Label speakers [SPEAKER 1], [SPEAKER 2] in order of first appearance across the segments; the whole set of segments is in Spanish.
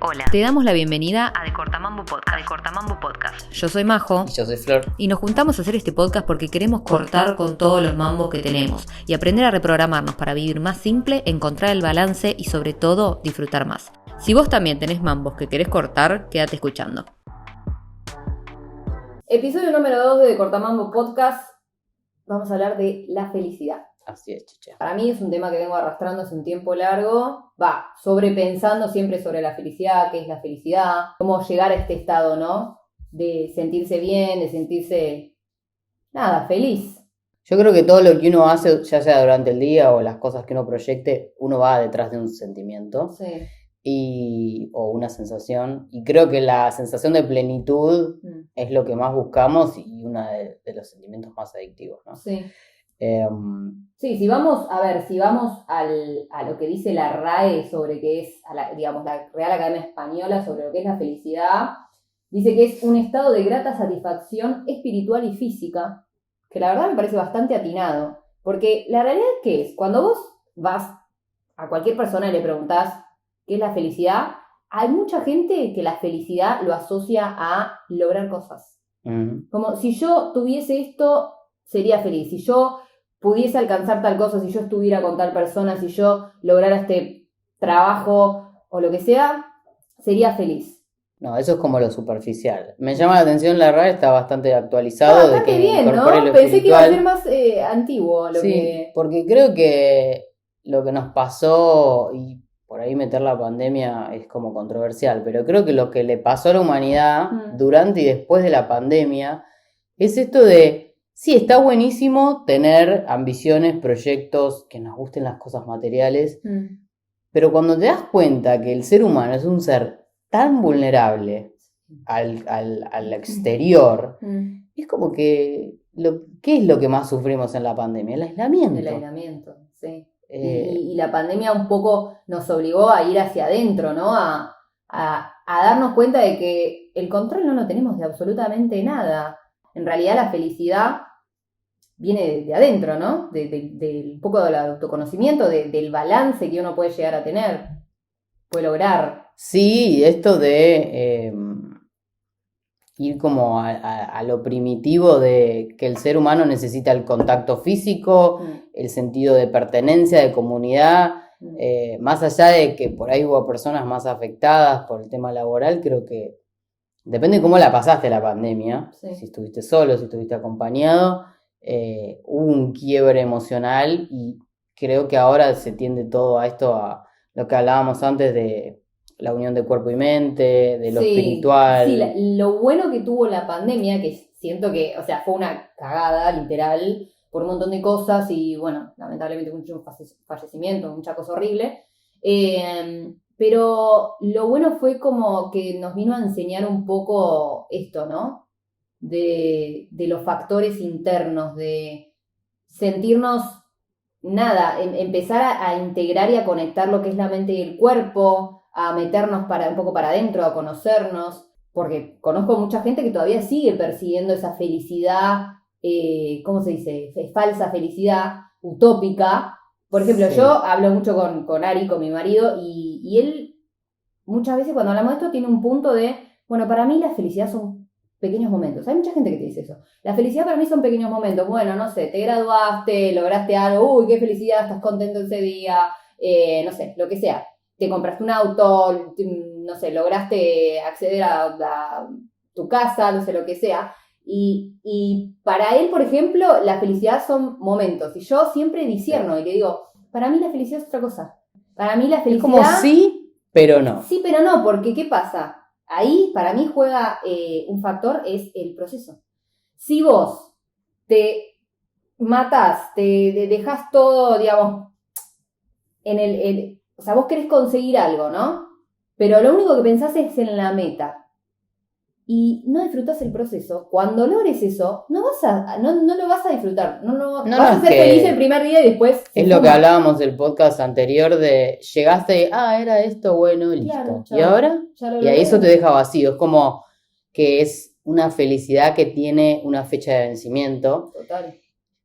[SPEAKER 1] Hola, te damos la bienvenida a De Cortamambo Podcast. Yo soy Majo.
[SPEAKER 2] Y yo soy Flor.
[SPEAKER 1] Y nos juntamos a hacer este podcast porque queremos cortar con todos los mambos que tenemos y aprender a reprogramarnos para vivir más simple, encontrar el balance y sobre todo disfrutar más. Si vos también tenés mambos que querés cortar, quédate escuchando.
[SPEAKER 3] Episodio número 2 de Cortamambo Podcast. Vamos a hablar de la felicidad.
[SPEAKER 2] Así es, chicha.
[SPEAKER 3] Para mí es un tema que vengo arrastrando hace un tiempo largo. Sobrepensando siempre sobre la felicidad, qué es la felicidad, cómo llegar a este estado, ¿no? De sentirse bien, de sentirse, feliz.
[SPEAKER 2] Yo creo que todo lo que uno hace, ya sea durante el día o las cosas que uno proyecte, uno va detrás de un sentimiento o una sensación. Y creo que la sensación de plenitud es lo que más buscamos y uno de los sentimientos más adictivos, ¿no?
[SPEAKER 3] Sí. Si vamos a lo que dice la RAE sobre qué es, la Real Academia Española sobre lo que es la felicidad, dice que es un estado de grata satisfacción espiritual y física, que la verdad me parece bastante atinado, porque la realidad es que es, cuando vos vas a cualquier persona y le preguntás qué es la felicidad, hay mucha gente que la felicidad lo asocia a lograr cosas. Como si yo tuviese esto, sería feliz. Si yo pudiese alcanzar tal cosa, si yo estuviera con tal persona, si yo lograra este trabajo o lo que sea, sería feliz.
[SPEAKER 2] No, eso es como lo superficial. Me llama la atención, la RAE está bastante actualizado.
[SPEAKER 3] Bastante bien, ¿no? Pensé que iba a ser más antiguo.
[SPEAKER 2] Porque creo que lo que nos pasó, y por ahí meter la pandemia es como controversial, pero creo que lo que le pasó a la humanidad durante y después de la pandemia es esto de, sí, está buenísimo tener ambiciones, proyectos, que nos gusten las cosas materiales, pero cuando te das cuenta que el ser humano es un ser tan vulnerable al exterior, es como que, ¿qué es lo que más sufrimos en la pandemia? El aislamiento.
[SPEAKER 3] El aislamiento, sí. Y la pandemia un poco nos obligó a ir hacia adentro, ¿no? A darnos cuenta de que el control no lo tenemos de absolutamente nada. En realidad la felicidad viene de adentro, ¿no? De un poco del autoconocimiento, del balance que uno puede llegar a tener, puede lograr.
[SPEAKER 2] Sí, esto de ir como a lo primitivo de que el ser humano necesita el contacto físico, el sentido de pertenencia, de comunidad, más allá de que por ahí hubo personas más afectadas por el tema laboral, creo que depende de cómo la pasaste la pandemia, si estuviste solo, si estuviste acompañado, hubo un quiebre emocional y creo que ahora se tiende todo a esto, a lo que hablábamos antes de la unión de cuerpo y mente, de lo espiritual.
[SPEAKER 3] Sí, lo bueno que tuvo la pandemia, que siento que, fue una cagada, literal, por un montón de cosas y, bueno, lamentablemente mucho fallecimiento, mucha cosa horrible, pero lo bueno fue como que nos vino a enseñar un poco esto, ¿no? De los factores internos, de sentirnos, empezar a integrar y a conectar lo que es la mente y el cuerpo, a meternos un poco para adentro, a conocernos, porque conozco mucha gente que todavía sigue persiguiendo esa felicidad, ¿cómo se dice? Falsa felicidad, utópica. Por ejemplo, yo hablo mucho con Ari, con mi marido, y él muchas veces cuando hablamos de esto tiene un punto de, bueno, para mí la felicidad son pequeños momentos. Hay mucha gente que te dice eso. La felicidad para mí son pequeños momentos. Bueno, no sé, te graduaste, lograste algo, uy, qué felicidad, estás contento ese día, no sé, lo que sea. Te compraste un auto, no sé, lograste acceder a tu casa, no sé, lo que sea. Y para él, por ejemplo, la felicidad son momentos. Y yo siempre disierno y le digo, para mí la felicidad es otra cosa. Para mí la felicidad...
[SPEAKER 2] Es como sí, pero no.
[SPEAKER 3] Sí, pero no, porque ¿qué pasa? Ahí, para mí, juega un factor, es el proceso. Si vos te matás, te dejás todo, digamos, vos querés conseguir algo, ¿no? Pero lo único que pensás es en la meta. Y no disfrutás el proceso. Cuando logres eso, no lo vas a disfrutar. No vas a ser feliz el primer día y después...
[SPEAKER 2] Es lo que hablábamos del podcast anterior de llegaste y, era esto, bueno, listo.
[SPEAKER 3] Claro,
[SPEAKER 2] ¿Y ahora? Y ahí eso te deja vacío. Es como que es una felicidad que tiene una fecha de vencimiento.
[SPEAKER 3] Total.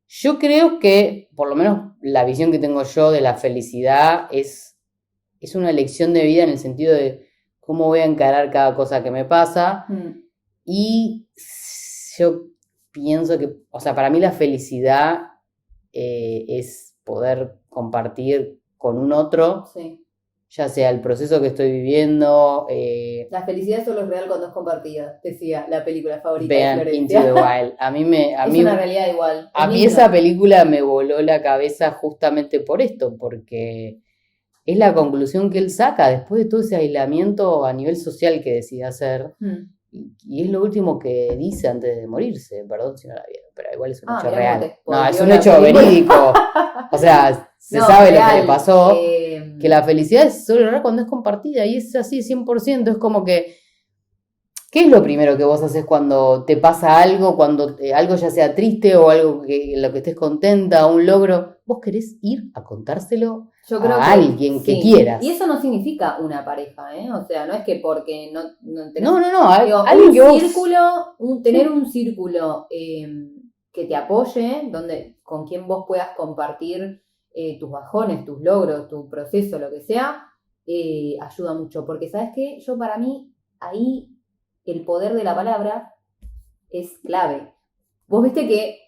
[SPEAKER 2] Yo creo que, por lo menos la visión que tengo yo de la felicidad es una elección de vida en el sentido de cómo voy a encarar cada cosa que me pasa. Y yo pienso que, o sea, para mí la felicidad es poder compartir con un otro,
[SPEAKER 3] Sí.
[SPEAKER 2] ya sea el proceso que estoy viviendo.
[SPEAKER 3] La felicidad solo es real cuando es compartida, decía la película favorita
[SPEAKER 2] Vean
[SPEAKER 3] de
[SPEAKER 2] Into
[SPEAKER 3] Florencia.
[SPEAKER 2] the Wild.
[SPEAKER 3] Es una realidad igual.
[SPEAKER 2] A
[SPEAKER 3] Es
[SPEAKER 2] mí
[SPEAKER 3] lindo.
[SPEAKER 2] esa película me voló la cabeza justamente por esto, porque es la conclusión que él saca después de todo ese aislamiento a nivel social que decide hacer. Y es lo último que dice antes de morirse. Perdón si no la vieron, pero igual es un hecho
[SPEAKER 3] mirá
[SPEAKER 2] real.
[SPEAKER 3] cómo te
[SPEAKER 2] No, es
[SPEAKER 3] spoileó
[SPEAKER 2] un
[SPEAKER 3] la
[SPEAKER 2] hecho
[SPEAKER 3] película.
[SPEAKER 2] verídico. O sea, se
[SPEAKER 3] No,
[SPEAKER 2] sabe lo que
[SPEAKER 3] real,
[SPEAKER 2] le pasó. Que la felicidad es solo real cuando es compartida. Y es así 100%. Es como que... ¿Qué es lo primero que vos haces cuando te pasa algo? Cuando algo ya sea triste o algo que en lo que estés contenta, un logro. Vos querés ir a contárselo
[SPEAKER 3] Yo creo
[SPEAKER 2] a alguien que quieras.
[SPEAKER 3] Y eso no significa una pareja, ¿eh? O sea, no es que porque no tenés...
[SPEAKER 2] No.
[SPEAKER 3] Digo,
[SPEAKER 2] Alguien
[SPEAKER 3] un
[SPEAKER 2] que vos...
[SPEAKER 3] círculo, tener un círculo que te apoye, donde con quien vos puedas compartir tus bajones, tus logros, tu proceso, lo que sea, ayuda mucho. Porque, ¿sabes qué? Para mí, ahí el poder de la palabra es clave. Vos viste que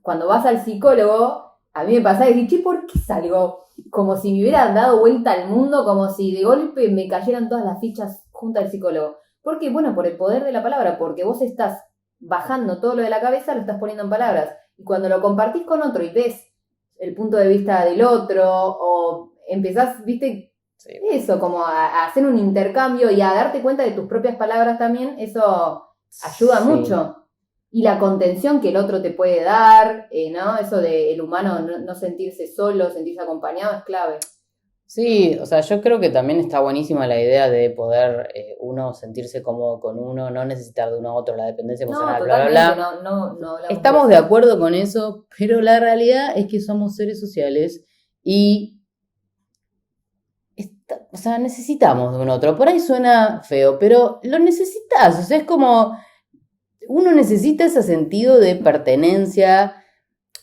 [SPEAKER 3] cuando vas al psicólogo, a mí me pasaba de decir, che, ¿por qué salgo? Como si me hubieran dado vuelta al mundo, como si de golpe me cayeran todas las fichas junto al psicólogo. ¿Por qué? Bueno, por el poder de la palabra, porque vos estás bajando todo lo de la cabeza, lo estás poniendo en palabras. Y cuando lo compartís con otro y ves el punto de vista del otro, o empezás, viste, sí, eso, como a hacer un intercambio y a darte cuenta de tus propias palabras también, eso ayuda mucho. Y la contención que el otro te puede dar, ¿no? Eso de el humano no sentirse solo, sentirse acompañado es clave.
[SPEAKER 2] Sí, o sea, yo creo que también está buenísima la idea de poder uno sentirse cómodo con uno, no necesitar de uno a otro la dependencia emocional, bla, bla, bla.
[SPEAKER 3] No
[SPEAKER 2] Estamos de acuerdo con eso, pero la realidad es que somos seres sociales y o sea, necesitamos de un otro. Por ahí suena feo, pero lo necesitas. O sea, es como... Uno necesita ese sentido de pertenencia,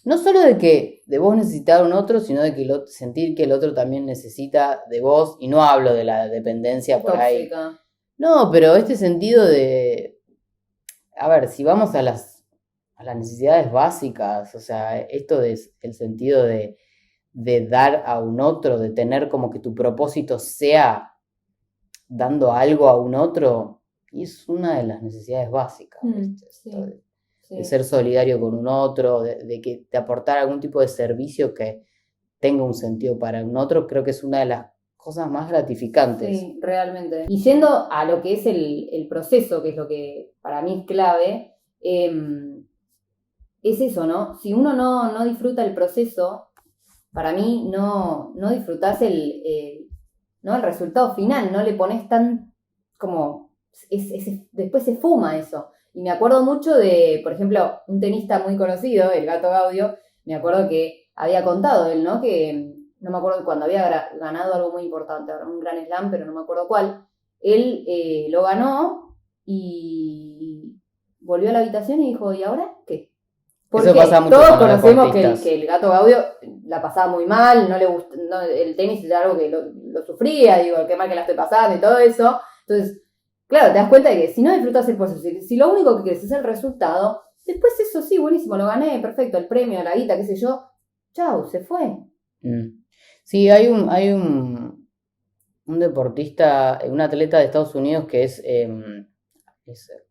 [SPEAKER 2] no solo de vos necesitar un otro, sino de que sentir que el otro también necesita de vos. Y no hablo de la dependencia por ahí. No, pero este sentido de... A ver, si vamos a las necesidades básicas, o sea, esto es el sentido de dar a un otro, de tener como que tu propósito sea dando algo a un otro, y es una de las necesidades básicas, de ser solidario con un otro, de que te aportar algún tipo de servicio que tenga un sentido para un otro, creo que es una de las cosas más gratificantes.
[SPEAKER 3] Sí, realmente. Y yendo a lo que es el proceso, que es lo que para mí es clave, es eso, ¿no? Si uno no disfruta el proceso, para mí no disfrutás el resultado final, no le pones tan como... después se fuma eso. Y me acuerdo mucho de, por ejemplo, un tenista muy conocido, el Gato Gaudio, me acuerdo que había contado él, ¿no? Que no me acuerdo cuando había ganado algo muy importante, un Grand Slam, pero no me acuerdo cuál. Él lo ganó y volvió a la habitación y dijo, ¿y ahora qué? Porque
[SPEAKER 2] eso pasa mucho
[SPEAKER 3] todos conocemos que el Gato Gaudio la pasaba muy mal, no le gustó, el tenis era algo que lo sufría, digo, qué mal que la estoy pasando y todo eso. Entonces, claro, te das cuenta de que si no disfrutas el proceso, si lo único que quieres es el resultado, después eso sí, buenísimo, lo gané, perfecto, el premio, la guita, qué sé yo, chau, se fue.
[SPEAKER 2] Sí, hay un deportista, un atleta de Estados Unidos que es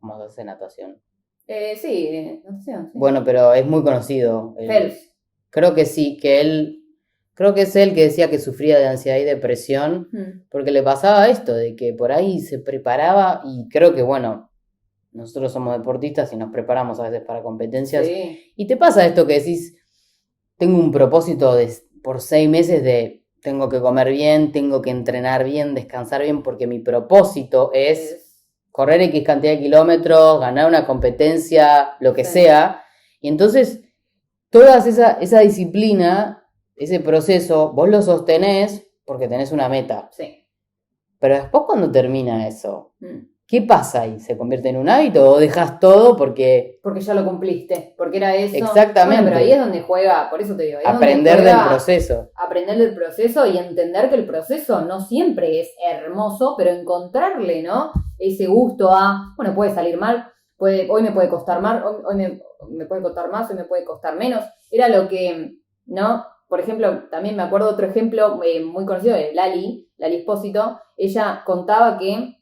[SPEAKER 2] ¿cómo se hace natación?
[SPEAKER 3] Sí, natación. Sí.
[SPEAKER 2] Bueno, pero es muy conocido.
[SPEAKER 3] Phelps.
[SPEAKER 2] Creo que sí, creo que es él que decía que sufría de ansiedad y depresión, porque le pasaba esto, de que por ahí se preparaba, y creo que, bueno, nosotros somos deportistas y nos preparamos a veces para competencias, y te pasa esto que decís, tengo un propósito por 6 meses de tengo que comer bien, tengo que entrenar bien, descansar bien, porque mi propósito es correr X cantidad de kilómetros, ganar una competencia, lo que sea, y entonces toda esa disciplina, ese proceso, vos lo sostenés porque tenés una meta.
[SPEAKER 3] Sí.
[SPEAKER 2] Pero después cuando termina eso, ¿qué pasa ahí? ¿Se convierte en un hábito o dejas todo porque
[SPEAKER 3] ya lo cumpliste, porque era eso.
[SPEAKER 2] Exactamente.
[SPEAKER 3] Bueno, pero ahí es donde juega, por eso te digo, ahí es
[SPEAKER 2] aprender
[SPEAKER 3] donde juega
[SPEAKER 2] del proceso?
[SPEAKER 3] Aprender del proceso y entender que el proceso no siempre es hermoso, pero encontrarle, ¿no? Ese gusto a, bueno, puede salir mal, hoy me puede costar más, hoy me puede costar más, hoy me puede costar menos. Era lo que, ¿no? Por ejemplo, también me acuerdo otro ejemplo muy conocido de Lali Espósito. Ella contaba que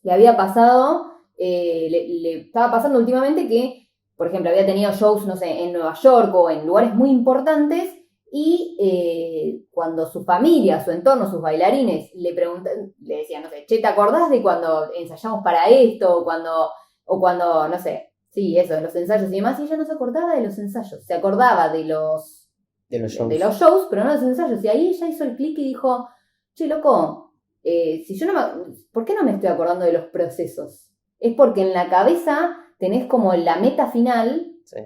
[SPEAKER 3] le había pasado, le estaba pasando últimamente que, por ejemplo, había tenido shows, no sé, en Nueva York o en lugares muy importantes y cuando su familia, su entorno, sus bailarines le decían, no sé, che, ¿te acordás de cuando ensayamos para esto? O cuando, no sé, sí, eso, de los ensayos y demás, y ella no se acordaba de los ensayos, se acordaba de los shows, pero no de los ensayos, y ahí ella hizo el clic y dijo, che, loco, si yo ¿por qué no me estoy acordando de los procesos? Es porque en la cabeza tenés como la meta final,
[SPEAKER 2] sí,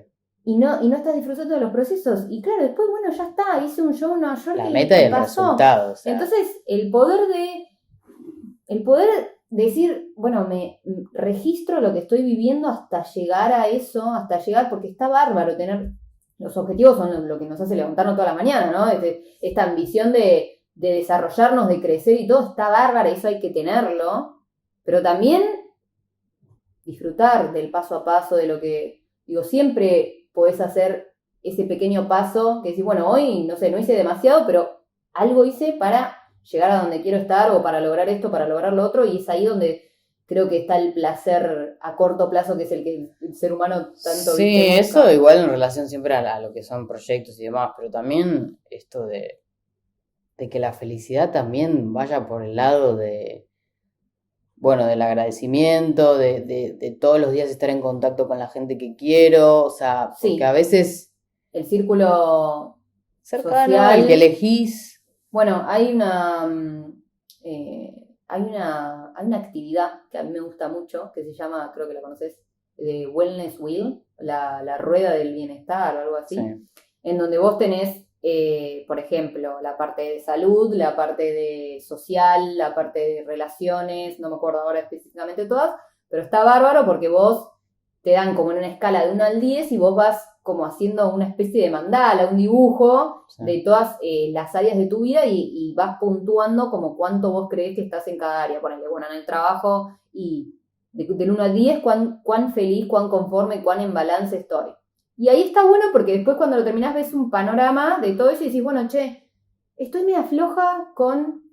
[SPEAKER 3] y no estás disfrutando de los procesos. Y claro, después, bueno, ya está, hice un show en Nueva York.
[SPEAKER 2] La meta y el resultado. O sea.
[SPEAKER 3] Entonces, el poder decir, bueno, me registro lo que estoy viviendo hasta llegar a eso, porque está bárbaro tener. Los objetivos son lo que nos hace levantarnos toda la mañana, ¿no? Esta ambición de desarrollarnos, de crecer y todo está bárbaro, eso hay que tenerlo. Pero también disfrutar del paso a paso, de lo que, digo, siempre podés hacer ese pequeño paso que decís, bueno, hoy, no sé, no hice demasiado, pero algo hice para llegar a donde quiero estar o para lograr esto, para lograr lo otro, y es ahí donde creo que está el placer a corto plazo, que es el que el ser humano tanto...
[SPEAKER 2] Sí, eso igual en relación siempre a lo que son proyectos y demás, pero también esto de que la felicidad también vaya por el lado de, bueno, del agradecimiento, de todos los días estar en contacto con la gente que quiero, o sea, porque sí, a veces...
[SPEAKER 3] El círculo
[SPEAKER 2] cercano,
[SPEAKER 3] social,
[SPEAKER 2] el que elegís.
[SPEAKER 3] Bueno, hay una actividad que a mí me gusta mucho, que se llama, creo que la conoces, de Wellness Wheel, la rueda del bienestar o algo así, sí, en donde vos tenés, por ejemplo, la parte de salud, la parte de social, la parte de relaciones, no me acuerdo ahora específicamente todas, pero está bárbaro porque vos te dan como en una escala de 1 al 10 y vos vas como haciendo una especie de mandala, un dibujo, sí, de todas las áreas de tu vida y vas puntuando como cuánto vos creés que estás en cada área. Ponele, bueno, en el trabajo y del 1 al 10, cuán feliz, cuán conforme, cuán en balance estoy. Y ahí está bueno porque después cuando lo terminás ves un panorama de todo eso y decís, bueno, che, estoy media floja con,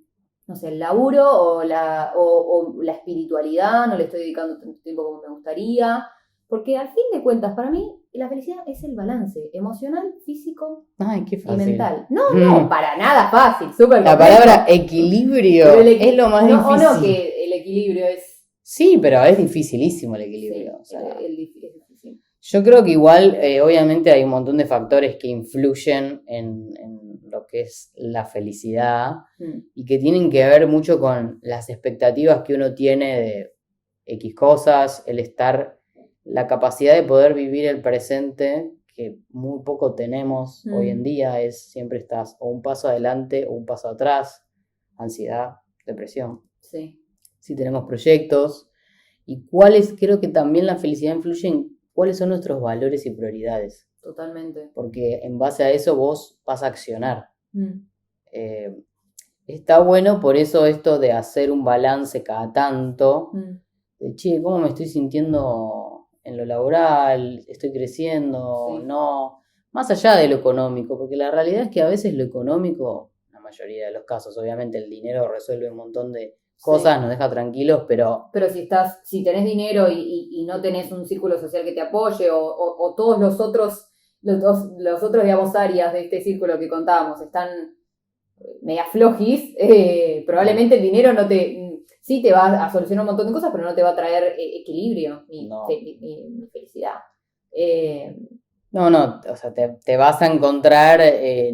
[SPEAKER 3] no sé, el laburo o la espiritualidad, no le estoy dedicando tanto tiempo como me gustaría. Porque al fin de cuentas, para mí, la felicidad es el balance emocional, físico y mental. No, para nada fácil, súper complejo.
[SPEAKER 2] La palabra equilibrio es lo más difícil.
[SPEAKER 3] O no, que el equilibrio es...
[SPEAKER 2] Sí, pero es dificilísimo el equilibrio.
[SPEAKER 3] Sí, o sea, es difícil.
[SPEAKER 2] Yo creo que igual, obviamente hay un montón de factores que influyen en lo que es la felicidad y que tienen que ver mucho con las expectativas que uno tiene de X cosas, el estar... La capacidad de poder vivir el presente, que muy poco tenemos hoy en día, es siempre estás o un paso adelante o un paso atrás, ansiedad, depresión.
[SPEAKER 3] Sí.
[SPEAKER 2] Si tenemos proyectos, y creo que también la felicidad influye en cuáles son nuestros valores y prioridades.
[SPEAKER 3] Totalmente.
[SPEAKER 2] Porque en base a eso vos vas a accionar. Está bueno por eso esto de hacer un balance cada tanto, de che, ¿cómo me estoy sintiendo en lo laboral? ¿Estoy creciendo? Sí. No, más allá de lo económico, porque la realidad es que a veces lo económico, la mayoría de los casos, obviamente el dinero resuelve un montón de cosas, sí, nos deja tranquilos, pero
[SPEAKER 3] si tenés dinero y no tenés un círculo social que te apoye o todos los otros digamos áreas de este círculo que contábamos están media flojis, probablemente el dinero sí te va a solucionar un montón de cosas, pero no te va a traer equilibrio ni felicidad.
[SPEAKER 2] No, o sea, te vas a encontrar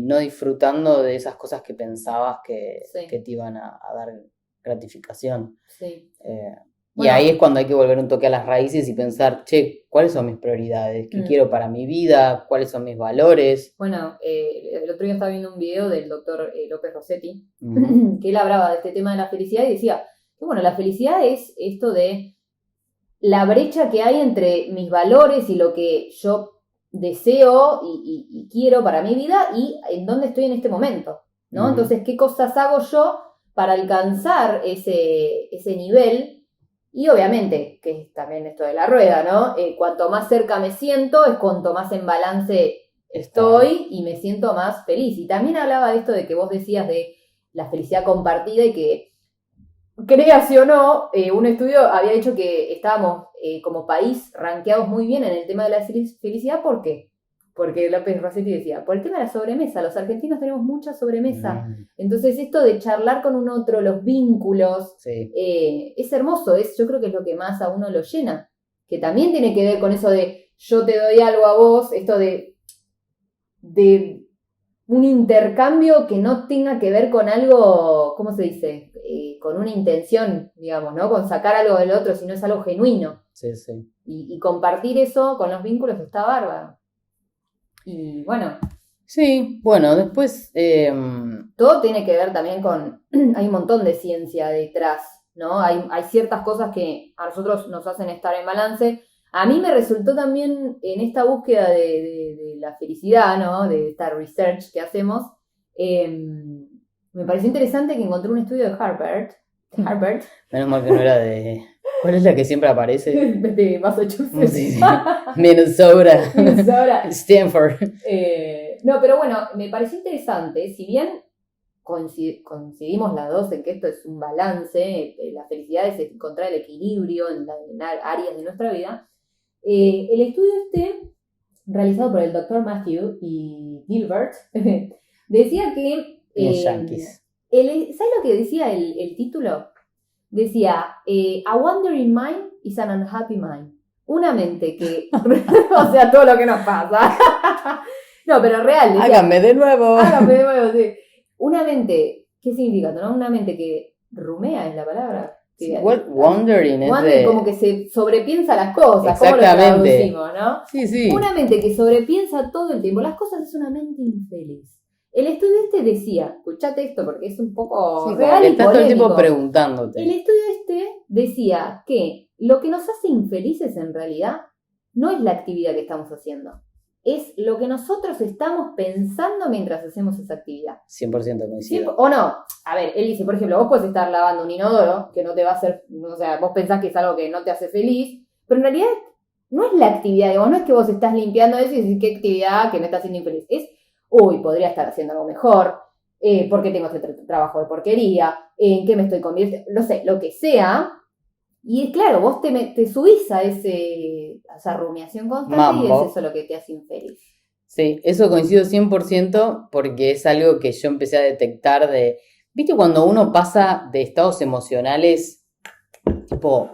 [SPEAKER 2] no disfrutando de esas cosas que pensabas que te iban a dar gratificación.
[SPEAKER 3] Sí.
[SPEAKER 2] Y ahí es cuando hay que volver un toque a las raíces y pensar, che, ¿cuáles son mis prioridades? ¿Qué quiero para mi vida? ¿Cuáles son mis valores?
[SPEAKER 3] Bueno, el otro día estaba viendo un video del doctor López Rossetti, que él hablaba de este tema de la felicidad y decía que, bueno, la felicidad es esto de la brecha que hay entre mis valores y lo que yo deseo y quiero para mi vida y en dónde estoy en este momento, ¿no?
[SPEAKER 2] Ujú.
[SPEAKER 3] Entonces, ¿qué cosas hago yo para alcanzar ese nivel? Y obviamente, que es también esto de la rueda, ¿no? Cuanto más cerca me siento, es cuanto más en balance estoy y me siento más feliz. Y también hablaba de esto de que vos decías de la felicidad compartida y que, creas o no, un estudio había dicho que estábamos como país rankeados muy bien en el tema de la felicidad. ¿Por qué? Porque López Rossetti decía, por el tema de la sobremesa, los argentinos tenemos mucha sobremesa. Entonces esto de charlar con un otro, los vínculos,
[SPEAKER 2] Sí.
[SPEAKER 3] Es hermoso, yo creo que es lo que más a uno lo llena. Que también tiene que ver con eso de yo te doy algo a vos, esto de un intercambio que no tenga que ver con algo, ¿cómo se dice? Con una intención, digamos, ¿no? Con sacar algo del otro, sino es algo genuino.
[SPEAKER 2] Sí, sí.
[SPEAKER 3] Y compartir eso con los vínculos está bárbaro. Y bueno,
[SPEAKER 2] Sí, bueno, después...
[SPEAKER 3] todo tiene que ver también con, hay un montón de ciencia detrás, ¿no? Hay ciertas cosas que a nosotros nos hacen estar en balance. A mí me resultó también en esta búsqueda de la felicidad, ¿no? De esta research que hacemos, me pareció interesante que encontré un estudio de Harvard.
[SPEAKER 2] Menos mal que no era de... ¿Cuál es la que siempre aparece?
[SPEAKER 3] De Massachusetts.
[SPEAKER 2] Sí, sí. Minnesota.
[SPEAKER 3] Ahora,
[SPEAKER 2] Stanford.
[SPEAKER 3] no, pero bueno, me pareció interesante, si bien coincidimos las dos en que esto es un balance, la felicidad es encontrar el equilibrio en áreas de nuestra vida, el estudio realizado por el Dr. Matthew y Gilbert, decía que...
[SPEAKER 2] Bien yankees.
[SPEAKER 3] ¿Sabes lo que decía el título? Decía, a wandering mind is an unhappy mind. Una mente que... o sea, todo lo que nos pasa. No, pero real. Decía,
[SPEAKER 2] Hágame de nuevo.
[SPEAKER 3] Sí. Una mente, ¿qué significa? ¿No? Una mente que rumea es la palabra.
[SPEAKER 2] Sí, wandering es de...
[SPEAKER 3] Como que se sobrepiensa las cosas.
[SPEAKER 2] Exactamente.
[SPEAKER 3] ¿Cómo lo traducimos, no?
[SPEAKER 2] Sí, sí.
[SPEAKER 3] Una mente que sobrepiensa todo el tiempo las cosas es una mente infeliz. El estudio decía, escuchate esto porque es un poco
[SPEAKER 2] sí,
[SPEAKER 3] real
[SPEAKER 2] que
[SPEAKER 3] y
[SPEAKER 2] estás todo el
[SPEAKER 3] polémico.
[SPEAKER 2] tiempo preguntándote.
[SPEAKER 3] El estudio decía que lo que nos hace infelices en realidad no es la actividad que estamos haciendo, es lo que nosotros estamos pensando mientras hacemos esa actividad.
[SPEAKER 2] 100% coincido.
[SPEAKER 3] O no, a ver, él dice, por ejemplo, vos podés estar lavando un inodoro, que no te va a hacer, o sea, vos pensás que es algo que no te hace feliz, pero en realidad no es la actividad, digamos, no es que vos estás limpiando eso y decís qué actividad que me está haciendo infeliz, es, uy, podría estar haciendo algo mejor, ¿por qué tengo este trabajo de porquería? ¿En qué me estoy convirtiendo? No sé, lo que sea. Y claro, vos te subís a esa rumiación constante. Mambo. Y es eso lo que te hace infeliz.
[SPEAKER 2] Sí, eso coincido 100% porque es algo que yo empecé a detectar de... ¿Viste cuando uno pasa de estados emocionales tipo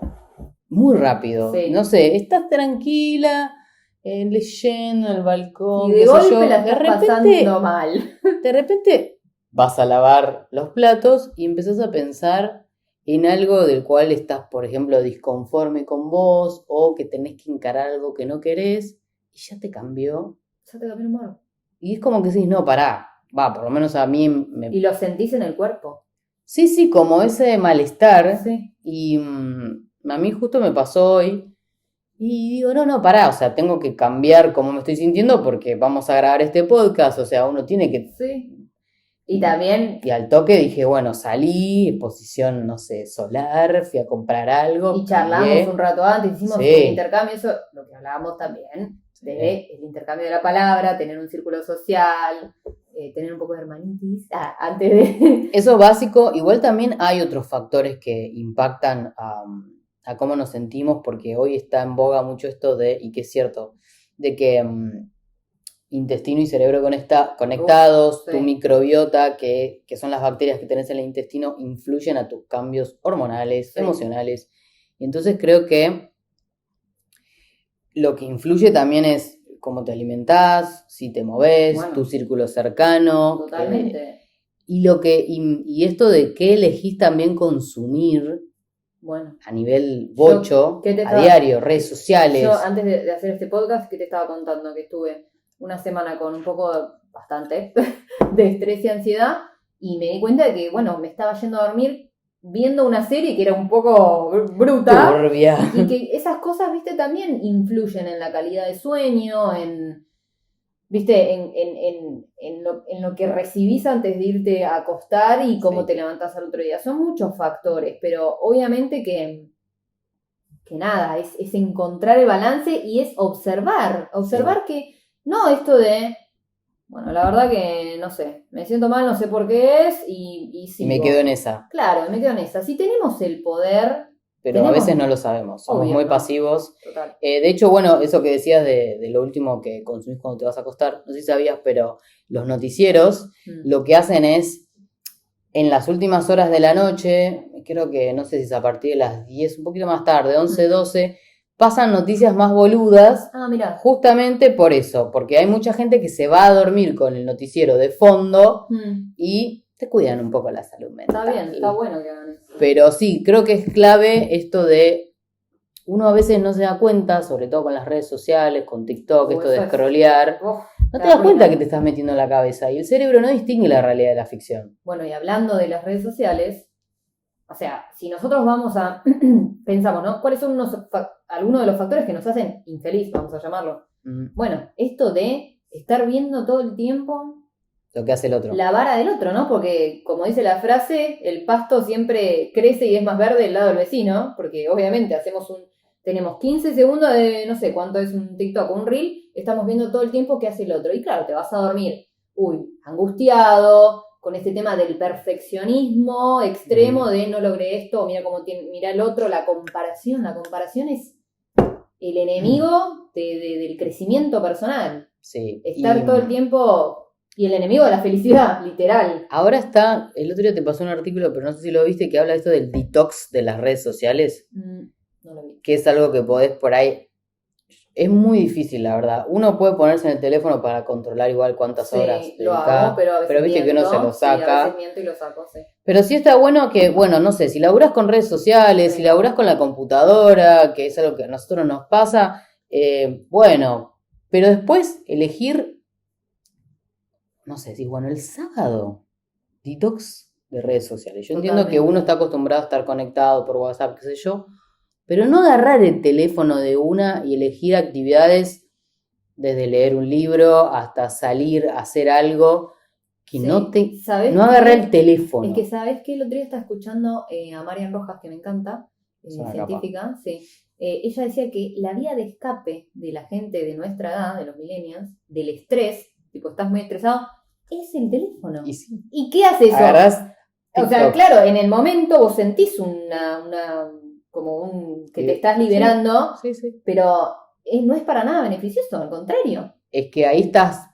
[SPEAKER 2] muy rápido?
[SPEAKER 3] Sí.
[SPEAKER 2] No sé, estás tranquila, leyendo en el balcón,
[SPEAKER 3] y de golpe la estás pasando mal.
[SPEAKER 2] De repente vas a lavar los platos y empezás a pensar en algo del cual estás, por ejemplo, disconforme con vos o que tenés que encarar algo que no querés y ya te cambió.
[SPEAKER 3] Ya te cambió el humor.
[SPEAKER 2] Y es como que decís, no, pará, por lo menos a mí
[SPEAKER 3] Y lo sentís en el cuerpo.
[SPEAKER 2] Sí, como ese malestar.
[SPEAKER 3] Sí.
[SPEAKER 2] Y a mí justo me pasó hoy y digo, no, pará, o sea, tengo que cambiar cómo me estoy sintiendo porque vamos a grabar este podcast, o sea, uno tiene que...
[SPEAKER 3] Sí. Y también...
[SPEAKER 2] Y al toque dije, bueno, salí, posición, no sé, solar, fui a comprar algo.
[SPEAKER 3] Y charlamos un rato antes, hicimos un intercambio, eso, lo que hablábamos también, de el intercambio de la palabra, tener un círculo social, tener un poco de hermanitis, antes de...
[SPEAKER 2] Eso es básico. Igual también hay otros factores que impactan a cómo nos sentimos, porque hoy está en boga mucho esto y que es cierto, de que... intestino y cerebro conectados, tu microbiota, que son las bacterias que tenés en el intestino, influyen a tus cambios hormonales, emocionales. Y entonces creo que lo que influye también es cómo te alimentás, si te movés, tu círculo cercano.
[SPEAKER 3] Totalmente.
[SPEAKER 2] Y esto de qué elegís también consumir a nivel bocho, a diario, redes sociales.
[SPEAKER 3] Yo antes de hacer este podcast, ¿qué te estaba contando? Que estuve una semana con un poco, bastante, de estrés y ansiedad, y me di cuenta de que, me estaba yendo a dormir viendo una serie que era un poco bruta.
[SPEAKER 2] Turbia.
[SPEAKER 3] Y que esas cosas, viste, también influyen en la calidad de sueño, viste, en lo que recibís antes de irte a acostar y cómo te levantás al otro día. Son muchos factores, pero obviamente que nada, es encontrar el balance y es observar que no esto de, bueno, la verdad que no sé, me siento mal, no sé por qué es y sigo.
[SPEAKER 2] Y me quedo en esa.
[SPEAKER 3] Claro, me quedo en esa. Si tenemos el poder...
[SPEAKER 2] Pero a veces no lo sabemos, somos
[SPEAKER 3] Obvio,
[SPEAKER 2] muy
[SPEAKER 3] ¿no?
[SPEAKER 2] pasivos.
[SPEAKER 3] Total.
[SPEAKER 2] De hecho, bueno, eso que decías de lo último que consumís cuando te vas a acostar, no sé si sabías, pero los noticieros lo que hacen es, en las últimas horas de la noche, creo que no sé si es a partir de las 10, un poquito más tarde, 11, 12, pasan noticias más boludas.
[SPEAKER 3] Ah, mira.
[SPEAKER 2] Justamente por eso, porque hay mucha gente que se va a dormir con el noticiero de fondo y te cuidan un poco la salud mental.
[SPEAKER 3] Está bien, está bueno que hagan eso.
[SPEAKER 2] Pero sí, creo que es clave esto de, uno a veces no se da cuenta, sobre todo con las redes sociales, con TikTok, esto de scrollear, no te das cuenta que te estás metiendo en la cabeza y el cerebro no distingue la realidad de la ficción.
[SPEAKER 3] Bueno, y hablando de las redes sociales, o sea, si nosotros vamos a, pensamos, ¿no? ¿Cuáles son algunos de los factores que nos hacen infeliz, vamos a llamarlo? Bueno, esto de estar viendo todo el tiempo
[SPEAKER 2] lo que hace el otro.
[SPEAKER 3] La vara del otro, ¿no? Porque, como dice la frase, el pasto siempre crece y es más verde del lado del vecino, porque obviamente tenemos 15 segundos de, no sé cuánto es un TikTok o un Reel, estamos viendo todo el tiempo qué hace el otro. Y claro, te vas a dormir, angustiado, con este tema del perfeccionismo extremo de no logré esto, mira cómo mira el otro, la comparación es el enemigo del crecimiento personal.
[SPEAKER 2] Sí.
[SPEAKER 3] Estar todo el tiempo... Y el enemigo de la felicidad, literal.
[SPEAKER 2] Ahora está, el otro día te pasó un artículo, pero no sé si lo viste, que habla de esto del detox de las redes sociales.
[SPEAKER 3] No lo vi.
[SPEAKER 2] Que es algo que podés por ahí... Es muy difícil, la verdad. Uno puede ponerse en el teléfono para controlar igual cuántas horas
[SPEAKER 3] lo hago, pero a veces
[SPEAKER 2] viste que uno se lo saca.
[SPEAKER 3] Sí, a veces miento y lo saco, sí.
[SPEAKER 2] Pero sí está bueno que, bueno, no sé, si laburás con redes sociales, si laburás con la computadora, que es algo que a nosotros nos pasa, bueno, pero después elegir... No sé, si bueno, el sábado, detox de redes sociales. Yo entiendo que uno está acostumbrado a estar conectado por WhatsApp, qué sé yo, pero no agarrar el teléfono de una y elegir actividades desde leer un libro hasta salir a hacer algo que no agarrar el teléfono.
[SPEAKER 3] Es que sabes que el otro día estaba escuchando a Marian Rojas, que me encanta, científica, sí. Ella decía que la vía de escape de la gente de nuestra edad, de los millennials, del estrés, tipo estás muy estresado, es el teléfono.
[SPEAKER 2] Y, sí.
[SPEAKER 3] ¿Y qué hace eso?
[SPEAKER 2] Agarrás TikTok.
[SPEAKER 3] O sea, claro, en el momento vos sentís que te estás liberando,
[SPEAKER 2] sí.
[SPEAKER 3] pero no es para nada beneficioso, al contrario.
[SPEAKER 2] Es que ahí estás,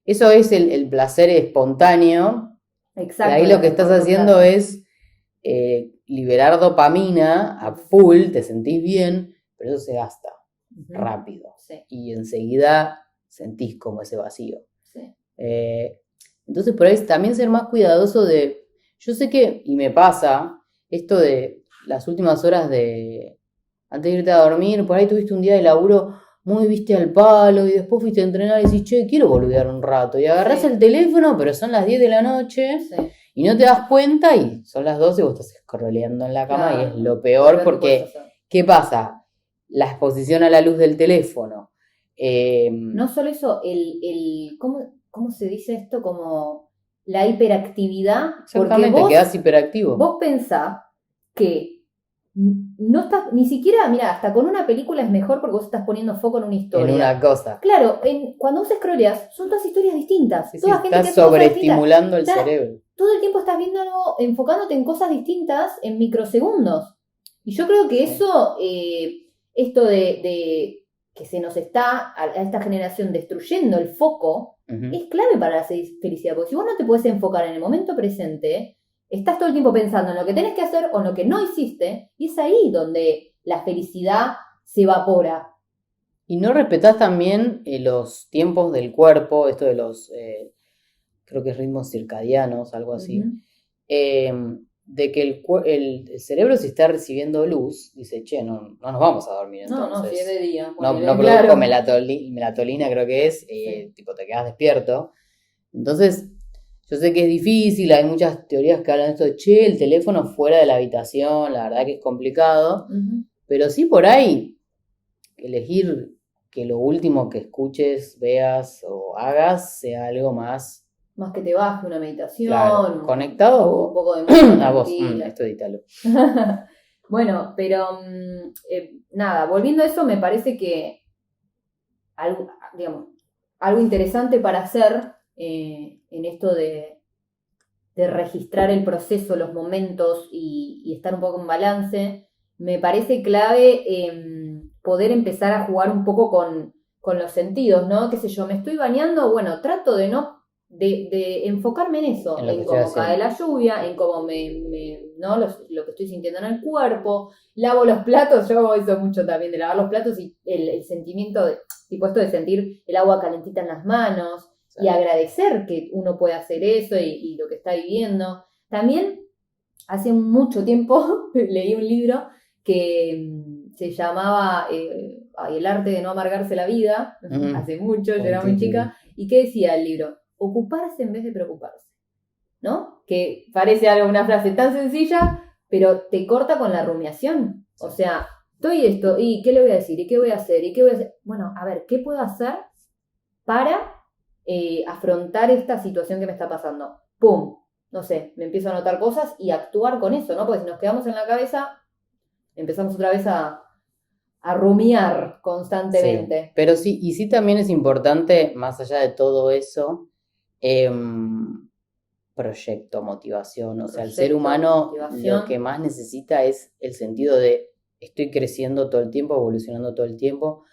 [SPEAKER 2] eso es el placer espontáneo. Exacto. Y ahí lo que estás haciendo es liberar dopamina a full, te sentís bien, pero eso se gasta rápido.
[SPEAKER 3] Sí.
[SPEAKER 2] Y enseguida sentís como ese vacío.
[SPEAKER 3] Sí.
[SPEAKER 2] Entonces por ahí también ser más cuidadoso de, yo sé que, y me pasa, esto de las últimas horas antes de irte a dormir, por ahí tuviste un día de laburo muy viste al palo y después fuiste a entrenar y decís, che, quiero boludear un rato. Y agarrás el teléfono, pero son las 10 de la noche y no te das cuenta y son las 12 y vos estás scrolleando en la cama y es lo peor porque, ¿qué pasa? La exposición a la luz del teléfono.
[SPEAKER 3] No solo eso, ¿cómo se dice esto? Como la hiperactividad.
[SPEAKER 2] Exactamente,
[SPEAKER 3] porque
[SPEAKER 2] quedás hiperactivo.
[SPEAKER 3] Vos pensás que no estás, ni siquiera, mira, hasta con una película es mejor porque vos estás poniendo foco en una historia.
[SPEAKER 2] En una cosa.
[SPEAKER 3] Claro, cuando vos scrolleas, son todas historias distintas.
[SPEAKER 2] Sí, estás sobreestimulando el cerebro.
[SPEAKER 3] Todo el tiempo estás viéndolo, enfocándote en cosas distintas en microsegundos. Y yo creo que eso, esto de que se nos está a esta generación destruyendo el foco, es clave para la felicidad. Porque si vos no te podés enfocar en el momento presente, estás todo el tiempo pensando en lo que tenés que hacer o en lo que no hiciste, y es ahí donde la felicidad se evapora.
[SPEAKER 2] Y no respetás también los tiempos del cuerpo, esto de los, creo que es ritmos circadianos, algo así, de que el cerebro, si está recibiendo luz, dice, che, no nos vamos a dormir entonces.
[SPEAKER 3] No, si es de día.
[SPEAKER 2] No produzco melatonina, creo que es, tipo te quedas despierto. Entonces, Yo sé que es difícil, hay muchas teorías que hablan de esto de, che, el teléfono fuera de la habitación, la verdad que es complicado, pero sí por ahí elegir que lo último que escuches, veas o hagas sea algo más...
[SPEAKER 3] Más que te baje una meditación.
[SPEAKER 2] Claro, conectado
[SPEAKER 3] un poco de música
[SPEAKER 2] a vos.
[SPEAKER 3] tranquila.
[SPEAKER 2] Esto edítalo.
[SPEAKER 3] Bueno, pero nada, volviendo a eso, me parece que algo interesante para hacer en esto de registrar el proceso, los momentos y estar un poco en balance, me parece clave poder empezar a jugar un poco con los sentidos, ¿no? Qué sé yo, me estoy bañando, bueno, trato de enfocarme en eso, en cómo cae la lluvia, en cómo ¿no? lo que estoy sintiendo en el cuerpo, lavo los platos, yo hago eso mucho también, de lavar los platos y el sentimiento tipo esto de sentir el agua calentita en las manos, y agradecer que uno puede hacer eso y lo que está viviendo. También, hace mucho tiempo, leí un libro que se llamaba El arte de no amargarse la vida, hace mucho, yo era muy chica, y ¿qué decía el libro? Ocuparse en vez de preocuparse, ¿no? Que parece una frase tan sencilla, pero te corta con la rumiación. O sea, estoy esto, ¿y qué le voy a decir? ¿Y qué voy a hacer? ¿Y qué voy a hacer? Bueno, a ver, ¿qué puedo hacer para afrontar esta situación que me está pasando? ¡Pum! No sé, me empiezo a notar cosas y actuar con eso, ¿no? Porque si nos quedamos en la cabeza, empezamos otra vez a rumiar constantemente.
[SPEAKER 2] Sí, pero sí, y sí también es importante, más allá de todo eso, proyecto, motivación. O sea, el ser humano lo que más necesita es el sentido de estoy creciendo todo el tiempo, evolucionando todo el tiempo,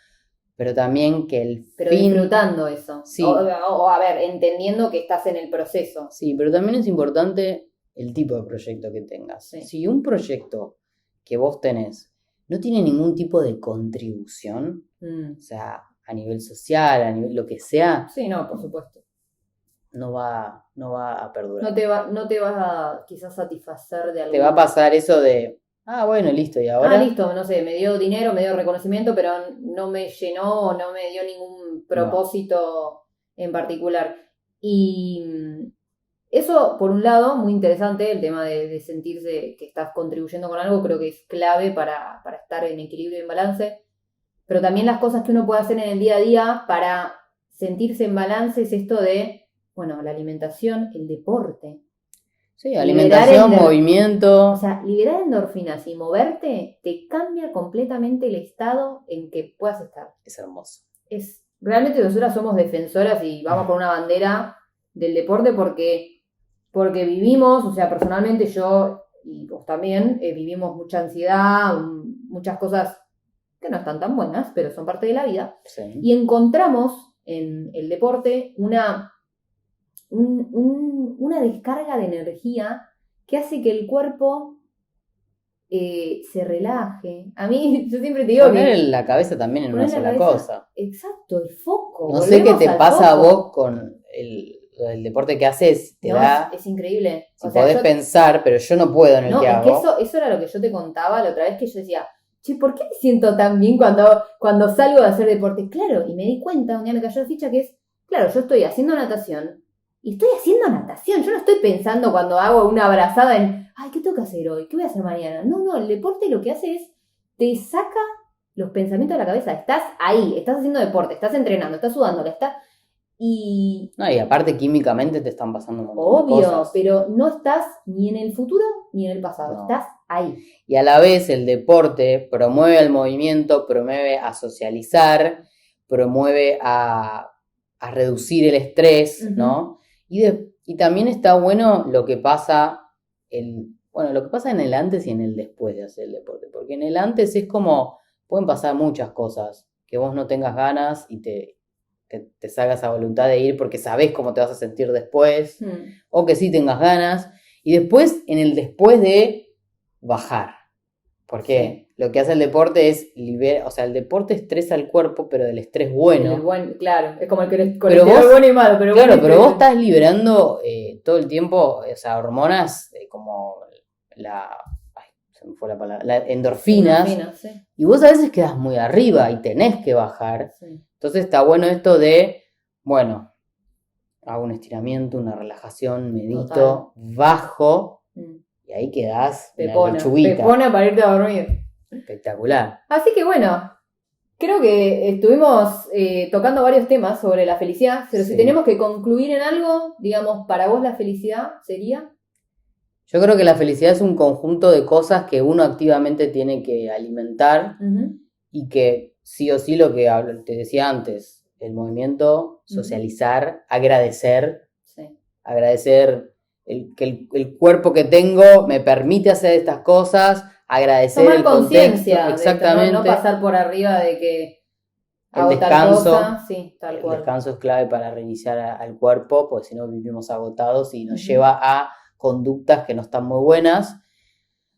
[SPEAKER 2] pero también que el
[SPEAKER 3] pero
[SPEAKER 2] fin...
[SPEAKER 3] disfrutando eso.
[SPEAKER 2] Sí.
[SPEAKER 3] O a ver, entendiendo que estás en el proceso.
[SPEAKER 2] Sí, pero también es importante el tipo de proyecto que tengas.
[SPEAKER 3] Sí.
[SPEAKER 2] Si un proyecto que vos tenés no tiene ningún tipo de contribución, o sea, a nivel social, a nivel lo que sea...
[SPEAKER 3] Sí, no, por supuesto.
[SPEAKER 2] No va a perdurar.
[SPEAKER 3] No te vas a quizás satisfacer de algo.
[SPEAKER 2] Te va a pasar eso de, bueno, listo, y ahora...
[SPEAKER 3] listo, no sé, me dio dinero, me dio reconocimiento, pero no me llenó, no me dio ningún propósito en particular. Y eso, por un lado, muy interesante, el tema de sentirse que estás contribuyendo con algo, creo que es clave para estar en equilibrio y en balance. Pero también las cosas que uno puede hacer en el día a día para sentirse en balance es esto de, bueno, la alimentación, el deporte.
[SPEAKER 2] Sí, alimentación, movimiento.
[SPEAKER 3] O sea, liberar endorfinas y moverte te cambia completamente el estado en que puedas estar.
[SPEAKER 2] Es hermoso.
[SPEAKER 3] Realmente nosotras somos defensoras y vamos con una bandera del deporte porque vivimos, o sea, personalmente yo y vos también, vivimos mucha ansiedad, muchas cosas que no están tan buenas, pero son parte de la vida.
[SPEAKER 2] Sí.
[SPEAKER 3] Y encontramos en el deporte una descarga de energía que hace que el cuerpo se relaje. A mí, yo siempre te digo
[SPEAKER 2] poner la cabeza también en una sola cosa.
[SPEAKER 3] Exacto, el foco.
[SPEAKER 2] No sé qué te pasa a vos con el deporte que haces,
[SPEAKER 3] es increíble.
[SPEAKER 2] Si podés pensar, pero yo no puedo en el que hago.
[SPEAKER 3] Es que eso era lo que yo te contaba la otra vez, que yo decía, che, ¿por qué me siento tan bien cuando salgo de hacer deporte? Claro, y me di cuenta, un día me cayó la ficha que es, claro, yo estoy haciendo natación, y estoy haciendo natación, yo no estoy pensando cuando hago una abrazada en, ay, ¿qué tengo que hacer hoy? ¿Qué voy a hacer mañana? No, el deporte lo que hace es, te saca los pensamientos de la cabeza, estás ahí, estás haciendo deporte, estás entrenando, estás sudando, y
[SPEAKER 2] aparte químicamente te están pasando un montón de cosas.
[SPEAKER 3] Obvio, pero no estás ni en el futuro ni en el pasado, estás ahí.
[SPEAKER 2] Y a la vez el deporte promueve el movimiento, promueve a socializar, promueve a reducir el estrés, ¿no? Y también está bueno lo que pasa en el antes y en el después de hacer el deporte, porque en el antes es como, pueden pasar muchas cosas, que vos no tengas ganas y que te salgas a voluntad de ir porque sabés cómo te vas a sentir después, o que sí tengas ganas, y después, en el después de bajar, porque lo que hace el deporte es el deporte estresa al cuerpo, pero del estrés bueno.
[SPEAKER 3] Claro, es como el bueno y malo, pero
[SPEAKER 2] claro, pero vos estás liberando todo el tiempo, o sea, hormonas como se me fue la palabra, las endorfinas,
[SPEAKER 3] sí.
[SPEAKER 2] Y vos a veces quedás muy arriba y tenés que bajar.
[SPEAKER 3] Sí.
[SPEAKER 2] Entonces está bueno esto de, bueno, hago un estiramiento, una relajación, medito,
[SPEAKER 3] Total.
[SPEAKER 2] bajo,
[SPEAKER 3] Mm.
[SPEAKER 2] y ahí quedás una
[SPEAKER 3] Pepona
[SPEAKER 2] lechuguita.
[SPEAKER 3] para irte a dormir.
[SPEAKER 2] Espectacular.
[SPEAKER 3] Así que bueno, creo que estuvimos tocando varios temas sobre la felicidad, pero
[SPEAKER 2] Sí.
[SPEAKER 3] si tenemos que concluir en algo, digamos, para vos la felicidad sería...
[SPEAKER 2] Yo creo que la felicidad es un conjunto de cosas que uno activamente tiene que alimentar
[SPEAKER 3] Ujú.
[SPEAKER 2] y que sí o sí lo que te decía antes, el movimiento, socializar, agradecer,
[SPEAKER 3] Sí.
[SPEAKER 2] agradecer que el cuerpo que tengo me permite hacer estas cosas, agradecer
[SPEAKER 3] Tomar
[SPEAKER 2] el contexto,
[SPEAKER 3] conciencia de esto,
[SPEAKER 2] exactamente.
[SPEAKER 3] no pasar por arriba de que
[SPEAKER 2] El
[SPEAKER 3] hago tal
[SPEAKER 2] descanso,
[SPEAKER 3] cosa, sí, tal
[SPEAKER 2] el
[SPEAKER 3] cual.
[SPEAKER 2] descanso es clave para reiniciar al cuerpo, porque si no vivimos agotados y nos
[SPEAKER 3] Ujú.
[SPEAKER 2] lleva a conductas que no están muy buenas.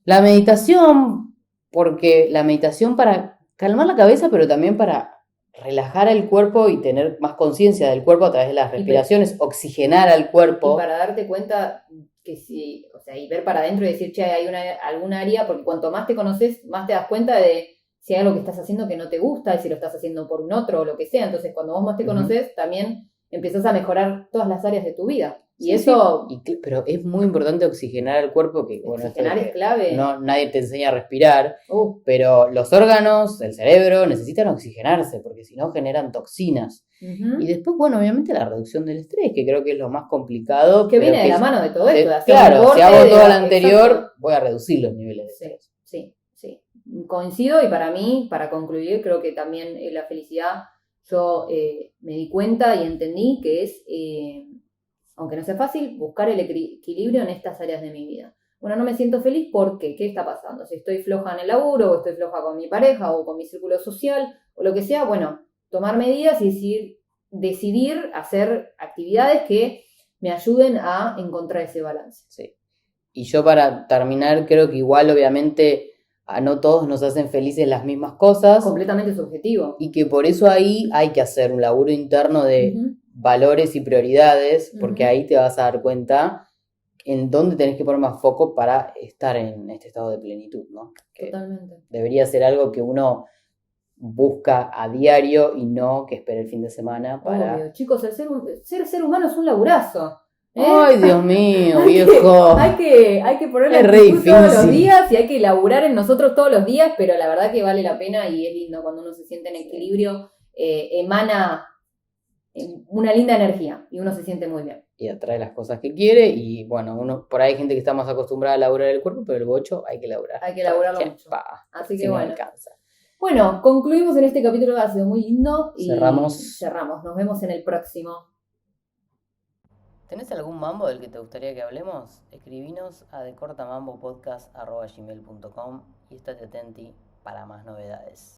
[SPEAKER 2] La meditación, porque la meditación para calmar la cabeza, pero también para relajar el cuerpo y tener más conciencia del cuerpo a través de las respiraciones, oxigenar al cuerpo.
[SPEAKER 3] Y para darte cuenta que sí, o sea, y ver para adentro y decir, che, hay algún área, porque cuanto más te conoces, más te das cuenta de si hay algo que estás haciendo que no te gusta, y si lo estás haciendo por un otro o lo que sea. Entonces, cuando vos más te conoces, también empiezas a mejorar todas las áreas de tu vida. Y
[SPEAKER 2] Sí,
[SPEAKER 3] eso...
[SPEAKER 2] sí. Pero es muy importante oxigenar el cuerpo, que bueno,
[SPEAKER 3] oxigenar es clave.
[SPEAKER 2] No, nadie te enseña a respirar, pero los órganos, el cerebro, necesitan oxigenarse, porque si no generan toxinas.
[SPEAKER 3] Uh-huh.
[SPEAKER 2] Y después, bueno, obviamente la reducción del estrés, que creo que es lo más complicado.
[SPEAKER 3] Que viene de la mano de todo esto.
[SPEAKER 2] Claro, si hago todo lo anterior, voy a reducir los niveles de estrés.
[SPEAKER 3] Sí. Coincido, y para mí, para concluir, creo que también la felicidad, yo me di cuenta y entendí que es, aunque no sea fácil, buscar el equilibrio en estas áreas de mi vida. Bueno, no me siento feliz porque, ¿qué está pasando? Si estoy floja en el laburo, o estoy floja con mi pareja, o con mi círculo social, o lo que sea, bueno, tomar medidas y decidir hacer actividades que me ayuden a encontrar ese balance.
[SPEAKER 2] Sí. Y yo, para terminar, creo que igual, obviamente, a no todos nos hacen felices las mismas cosas.
[SPEAKER 3] Completamente subjetivo.
[SPEAKER 2] Y que por eso ahí hay que hacer un laburo interno de valores y prioridades, porque ahí te vas a dar cuenta en dónde tenés que poner más foco para estar en este estado de plenitud, ¿no? Que
[SPEAKER 3] totalmente.
[SPEAKER 2] Debería ser algo que uno busca a diario y no que espere el fin de semana para...
[SPEAKER 3] Obvio. Chicos, el ser humano es un laburazo.
[SPEAKER 2] ¡Ay, Dios mío, viejo!
[SPEAKER 3] Hay que ponerle actitud todos los días, y hay que laburar en nosotros todos los días, pero la verdad que vale la pena, y es lindo cuando uno se siente en equilibrio, emana una linda energía y uno se siente muy bien.
[SPEAKER 2] Y atrae las cosas que quiere, y bueno, uno por ahí hay gente que está más acostumbrada a laburar el cuerpo, pero el bocho hay que laburar.
[SPEAKER 3] Hay que laburarlo mucho. Así que bueno.
[SPEAKER 2] Alcanza.
[SPEAKER 3] Bueno, concluimos en este capítulo, ha sido muy lindo. Y
[SPEAKER 2] cerramos.
[SPEAKER 3] Nos vemos en el próximo.
[SPEAKER 2] ¿Tenés algún mambo del que te gustaría que hablemos? Escribinos a decortamambopodcast@gmail.com y estate atenti para más novedades.